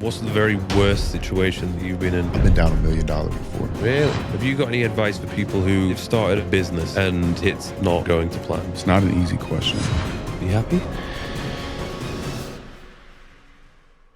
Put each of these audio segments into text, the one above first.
What's the very worst situation that you've been in? I've been down $1 million before. Really? Have you got any advice for people who have started a business and it's not going to plan? It's not an easy question. Be happy?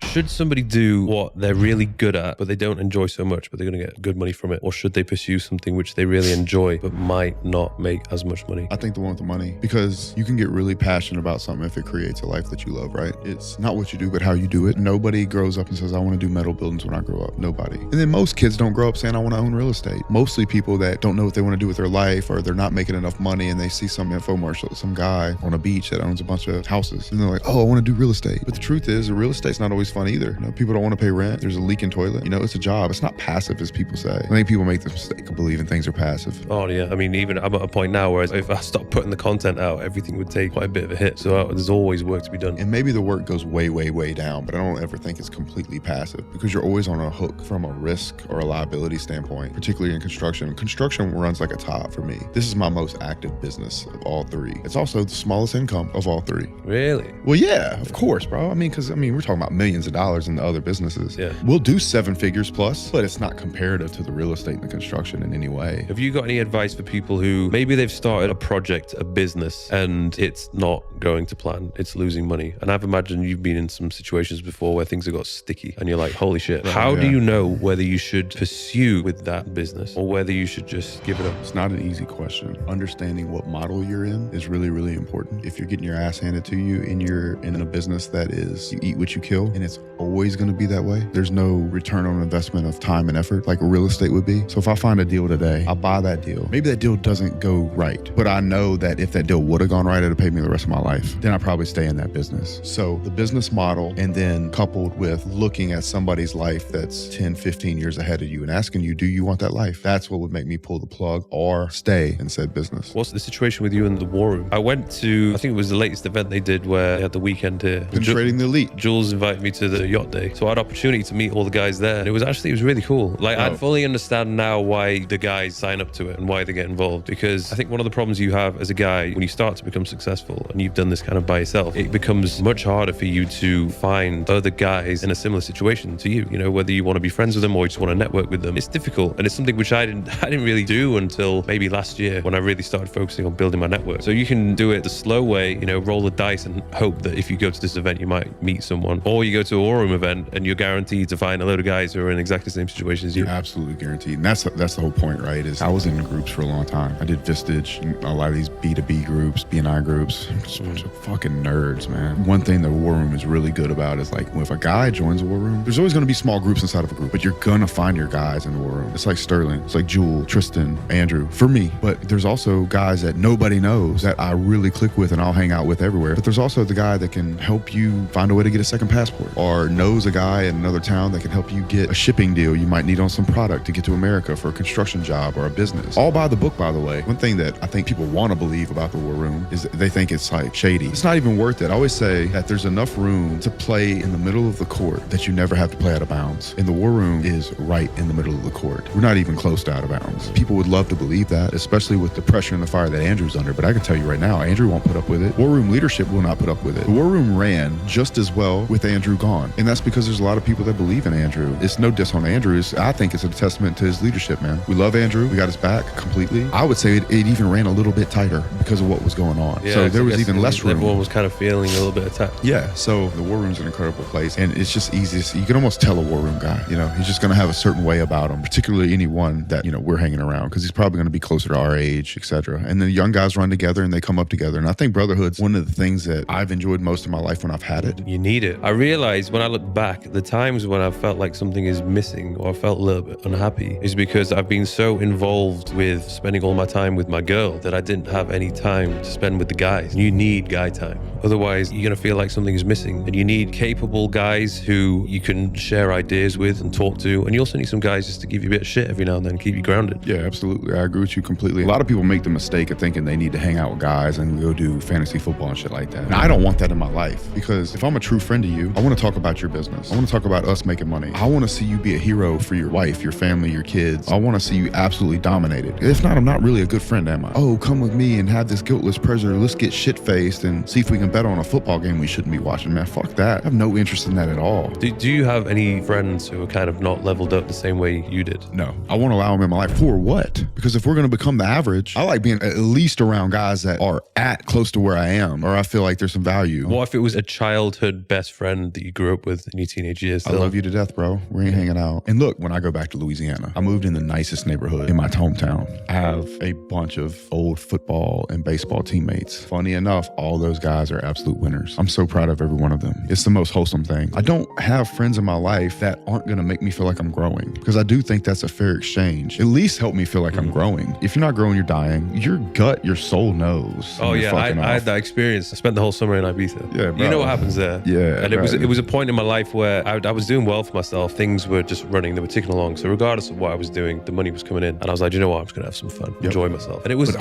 Should somebody do what they're really good at, but they don't enjoy so much, but they're going to get good money from it? Or should they pursue something which they really enjoy, but might not make as much money? I think the one with the money, because you can get really passionate about something if it creates a life that you love, right? It's not what you do, but how you do it. Nobody grows up and says, I want to do metal buildings when I grow up. Nobody. And then most kids don't grow up saying, I want to own real estate. Mostly people that don't know what they want to do with their life, or they're not making enough money and they see some infomercial, some guy on a beach that owns a bunch of houses. And they're like, oh, I want to do real estate. But the truth is, real estate's not always fun either. People don't want to pay rent. There's a leaking toilet. It's a job. It's not passive as people say. I think people make the mistake of believing things are passive. Oh yeah. I mean, even I'm at a point now where if I stop putting the content out, everything would take quite a bit of a hit. So there's always work to be done. And maybe the work goes way, way, way down, but I don't ever think it's completely passive, because you're always on a hook from a risk or a liability standpoint, particularly in construction. Construction runs like a top for me. This is my most active business of all three. It's also the smallest income of all three. Really? Well, yeah, of course, bro. Because we're talking about millions of dollars in the other businesses. Yeah. We'll do 7 figures plus, but it's not comparative to the real estate and the construction in any way. Have you got any advice for people who maybe they've started a project, a business, and it's not going to plan, it's losing money? And I've imagined you've been in some situations before where things have got sticky and you're like, holy shit. How do you know whether you should pursue with that business or whether you should just give it up? It's not an easy question. Understanding what model you're in is really, really important. If you're getting your ass handed to you and you're in a business that is you eat what you kill, and it's always going to be that way, there's no return on investment of time and effort like real estate would be. So if I find a deal today, I'll buy that deal. Maybe that deal doesn't go right, but I know that if that deal would have gone right, it'll pay me the rest of my life. Then I'd probably stay in that business. So the business model, and then coupled with looking at somebody's life that's 10, 15 years ahead of you and asking you, do you want that life? That's what would make me pull the plug or stay in said business. What's the situation with you in the war room? I went to, I think it was the latest event they did where they had the weekend here. Penetrating the elite. Jules invited me to the yacht day. So I had opportunity to meet all the guys there. And it was really cool. I fully understand now why the guys sign up to it and why they get involved. Because I think one of the problems you have as a guy, when you start to become successful and you've done this kind of by yourself, it becomes much harder for you to find other guys in a similar situation to you. Whether you want to be friends with them or you just want to network with them. It's difficult. And it's something which I didn't really do until maybe last year when I really started focusing on building my network. So you can do it the slow way, roll the dice and hope that if you go to this event, you might meet someone. Or you go to a war room event and you're guaranteed to find a load of guys who are in exactly the same situation as you. Absolutely guaranteed. And that's the whole point, right? Is I was in groups for a long time. I did Vistage, and a lot of these B2B groups, B&I groups, just a bunch of fucking nerds, man. One thing the war room is really good about is like, if a guy joins a war room, there's always going to be small groups inside of a group, but you're going to find your guys in the war room. It's like Sterling. It's like Jewel, Tristan, Andrew, for me. But there's also guys that nobody knows that I really click with and I'll hang out with everywhere. But there's also the guy that can help you find a way to get a second passport, or knows a guy in another town that can help you get a shipping deal you might need on some product to get to America for a construction job or a business. All by the book, by the way. One thing that I think people want to believe about the war room is that they think it's like shady. It's not even worth it. I always say that there's enough room to play in the middle of the court that you never have to play out of bounds. And the war room is right in the middle of the court. We're not even close to out of bounds. People would love to believe that, especially with the pressure and the fire that Andrew's under. But I can tell you right now, Andrew won't put up with it. War room leadership will not put up with it. The war room ran just as well with Andrew gone. And that's because there's a lot of people that believe in Andrew. It's no diss on Andrew. I think it's a testament to his leadership, man. We love Andrew. We got his back completely. I would say it even ran a little bit tighter because of what was going on. Yeah, so there was even less room. Everyone was kind of feeling a little bit attacked. Yeah, so the war room's an incredible place, and it's just easy. You can almost tell a war room guy, he's just going to have a certain way about him, particularly anyone that, we're hanging around, because he's probably going to be closer to our age, etc. And the young guys run together and they come up together. And I think brotherhood's one of the things that I've enjoyed most of my life when I've had it. You need it. I realized when I look back, the times when I felt like something is missing or I felt a little bit unhappy is because I've been so involved with spending all my time with my girl that I didn't have any time to spend with the guys. You need guy time. Otherwise, you're going to feel like something is missing. And you need capable guys who you can share ideas with and talk to. And you also need some guys just to give you a bit of shit every now and then, keep you grounded. Yeah, absolutely. I agree with you completely. A lot of people make the mistake of thinking they need to hang out with guys and go do fantasy football and shit like that. And I don't want that in my life, because if I'm a true friend to you, I want to talk talk about your business. I want to talk about us making money. I want to see you be a hero for your wife, your family, your kids. I want to see you absolutely dominated. If not, I'm not really a good friend, am I? Oh, come with me and have this guiltless pleasure. Let's get shit-faced and see if we can bet on a football game we shouldn't be watching. Man, fuck that. I have no interest in that at all. Do you have any friends who are kind of not leveled up the same way you did? No. I want to allow them in my life. For what? Because if we're going to become the average, I like being at least around guys that are at close to where I am, or I feel like there's some value. What if it was a childhood best friend that you grew up with in your teenage years? I love you to death, bro. We ain't hanging out. And look, when I go back to Louisiana, I moved in the nicest neighborhood in my hometown. I have a bunch of old football and baseball teammates. Funny enough, all those guys are absolute winners. I'm so proud of every one of them. It's the most wholesome thing. I don't have friends in my life that aren't going to make me feel like I'm growing, because I do think that's a fair exchange. At least help me feel like I'm growing. If you're not growing, you're dying. Your gut, your soul knows. Oh yeah, I had that experience. I spent the whole summer in Ibiza. Yeah, bro. You know what happens there. Yeah. And it was a point in my life where I was doing well for myself. Things were just running. They were ticking along. So regardless of what I was doing, the money was coming in. And I was like, you know what? I'm just going to have some fun, enjoy myself. And it was,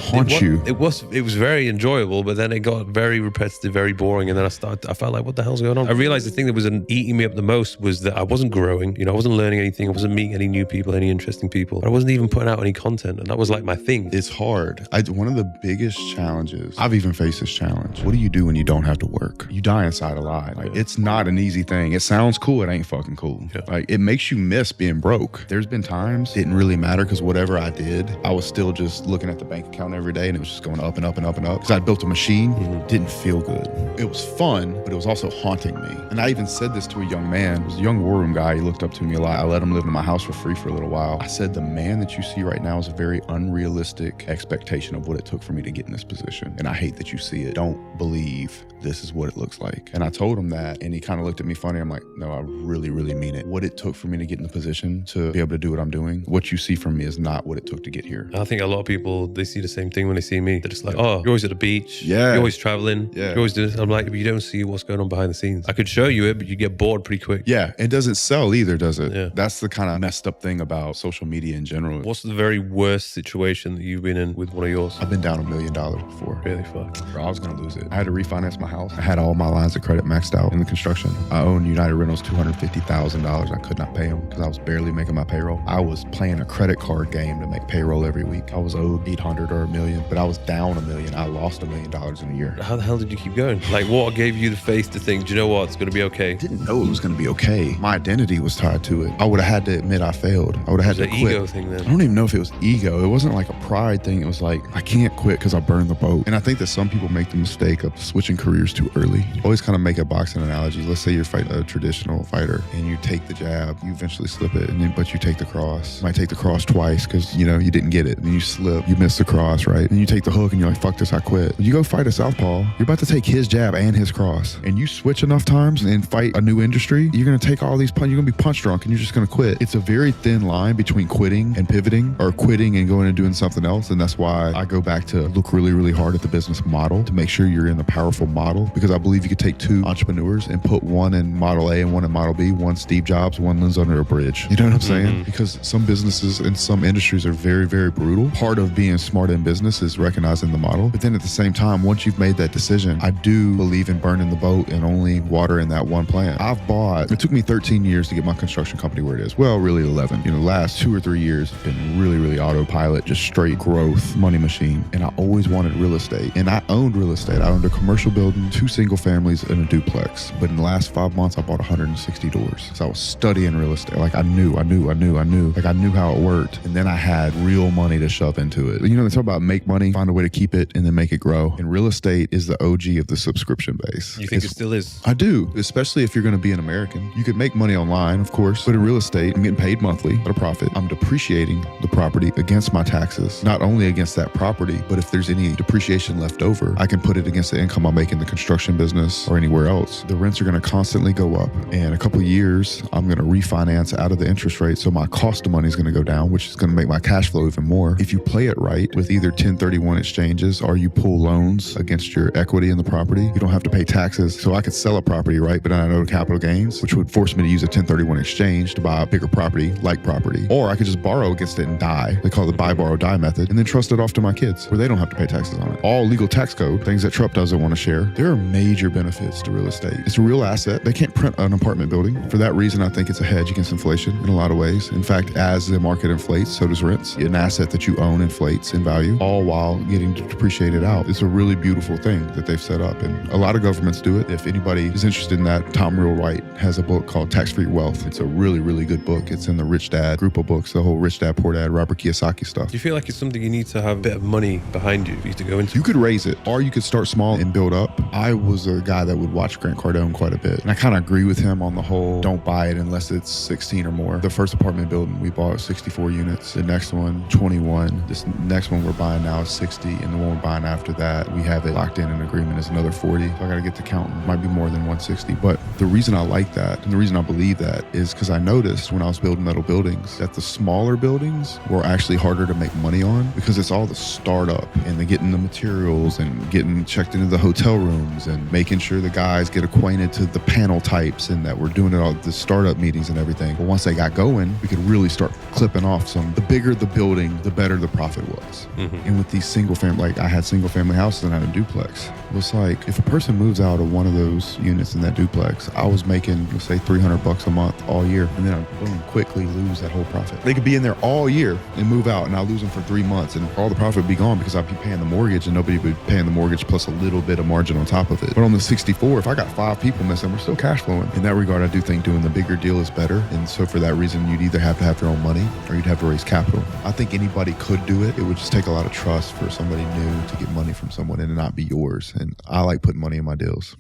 it was very enjoyable, but then it got very repetitive, very boring. And then I felt like, what the hell's going on? I realized the thing that was eating me up the most was that I wasn't growing. You know, I wasn't learning anything. I wasn't meeting any new people, any interesting people. I wasn't even putting out any content. And that was like my thing. It's hard. One of the biggest challenges, I've even faced this challenge. What do you do when you don't have to work? You die inside alive. Like, it's not an easy thing. It sounds cool. It ain't fucking cool. Yeah. Like, it makes you miss being broke. There's been times it didn't really matter, because whatever I did, I was still just looking at the bank account every day, and it was just going up and up and up and up. Because I built a machine, didn't feel good. It was fun, but it was also haunting me. And I even said this to a young man. It was a young war room guy. He looked up to me a lot. I let him live in my house for free for a little while. I said, the man that you see right now is a very unrealistic expectation of what it took for me to get in this position. And I hate that you see it. Don't believe this is what it looks like. And I told him that, and he kind of looked at me funny. I'm like, no, I really, really mean it. What it took for me to get in the position to be able to do what I'm doing, what you see from me is not what it took to get here. I think a lot of people, they see the same thing when they see me. They're just like, oh, you're always at the beach. Yeah. You're always traveling. Yeah. You're always doing this. I'm like, but you don't see what's going on behind the scenes. I could show you it, but you get bored pretty quick. Yeah. It doesn't sell either, does it? Yeah. That's the kind of messed up thing about social media in general. What's the very worst situation that you've been in with one of yours? I've been down $1 million before. Really? Fuck. Bro, I was going to lose it. I had to refinance my house. I had all my lines of credit maxed out in the construction. I owned United Rentals $250,000. I could not pay them because I was barely making my payroll. I was playing a credit card game to make payroll every week. I was owed 800 or $1 million, but I was down $1 million. I lost $1 million in a year. How the hell did you keep going? Like, what gave you the faith to think, do you know what, it's going to be okay? I didn't know it was going to be okay. My identity was tied to it. I would have had to admit I failed. I would have had to quit. Ego thing then? I don't even know if it was ego. It wasn't like a pride thing. It was like, I can't quit because I burned the boat. And I think that some people make the mistake of switching careers too early. Always kind of make a boxing analogy. Let's say you're fighting a traditional fighter and you take the jab, you eventually slip it, but you take the cross. You might take the cross twice because, you didn't get it. And you slip, you miss the cross, right? And you take the hook and you're like, fuck this, I quit. When you go fight a southpaw, you're about to take his jab and his cross. And you switch enough times and fight a new industry, you're going to take all these punches. You're going to be punch drunk and you're just going to quit. It's a very thin line between quitting and pivoting, or quitting and going and doing something else. And that's why I go back to look really, really hard at the business model to make sure you're in a powerful model, because I believe you could take two entrepreneurs and put one in model A and one in model B, one Steve Jobs, one lives under a bridge. You know what I'm saying? Because some businesses and some industries are very, very brutal. Part of being smart in business is recognizing the model. But then at the same time, once you've made that decision, I do believe in burning the boat and only watering that one plant. It took me 13 years to get my construction company where it is. Well, really 11. The last 2 or 3 years have been really, really autopilot, just straight growth, money machine. And I always wanted real estate. And I owned real estate. I owned a commercial building, 2 single families, and a duplex. But in the last 5 months, I bought 160 doors. So I was studying real estate. Like I knew. Like I knew how it worked. And then I had real money to shove into it. They talk about make money, find a way to keep it, and then make it grow. And real estate is the OG of the subscription base. You think it still is? I do, especially if you're going to be an American. You could make money online, of course, but in real estate, I'm getting paid monthly at a profit. I'm depreciating the property against my taxes, not only against that property, but if there's any depreciation left over, I can put it against the income I make in the construction business or anywhere else. The rents are going to constantly go up. And a couple of years, I'm going to refinance out of the interest rate. So my cost of money is going to go down, which is going to make my cash flow even more. If you play it right with either 1031 exchanges or you pull loans against your equity in the property, you don't have to pay taxes. So I could sell a property, right? But then I know capital gains, which would force me to use a 1031 exchange to buy a bigger property, like property. Or I could just borrow against it and die. They call it the buy, borrow, die method, and then trust it off to my kids where they don't have to pay taxes on it. All legal tax code, things that Trump doesn't want to share. There are major benefits to real estate. It's a real asset. they can't print an apartment building. For that reason, I think it's a hedge against inflation in a lot of ways. In fact, as the market inflates, so does rents. An asset that you own inflates in value, all while getting depreciated out. It's a really beautiful thing that they've set up, and a lot of governments do it. If anybody is interested in that, Tom Wright has a book called Tax-Free Wealth. It's a really, really good book. It's in the Rich Dad group of books, the whole Rich Dad, Poor Dad, Robert Kiyosaki stuff. Do you feel like it's something you need to have a bit of money behind you for you to go into? You could raise it, or you could start small and build up. I was a guy that would watch Grant Cardone quite a bit, and I kind of agree with him on the whole don't buy it unless it's 16 or more. The first apartment building we bought 64 units. The next one 21. This next one we're buying now is 60, and the one we're buying after that, we have it locked in an agreement is another 40. So I got to get to counting. Might be more than 160. But the reason I like that and the reason I believe that is because I noticed when I was building metal buildings that the smaller buildings were actually harder to make money on because it's all the startup and the getting the materials and getting checked into the hotel rooms and making sure the guys get acquainted to the panel types and that we're doing it all the startup meetings and everything. But once they got going, we could really start clipping off some. The bigger the building, the better the profit was. And with these single family, like I had single family houses and I had a duplex. It was like if a person moves out of one of those units in that duplex, I was making, let's say, $300 a month all year, and then I boom, quickly lose that whole profit. They could be in there all year and move out, and I'll lose them for 3 months, and all the profit would be gone because I'd be paying the mortgage, and nobody would be paying the mortgage plus a little bit of margin on top of it. But on the 64, if I got 5 people missing, we're still cash flowing. In that regard, I do think doing the bigger deal is better, and so for that reason, you'd either have to have your own money or you'd have to raise capital. I think anybody could do it. It would just take a lot of trust for somebody new to get money from someone and it not be yours. And I like putting money in my deals.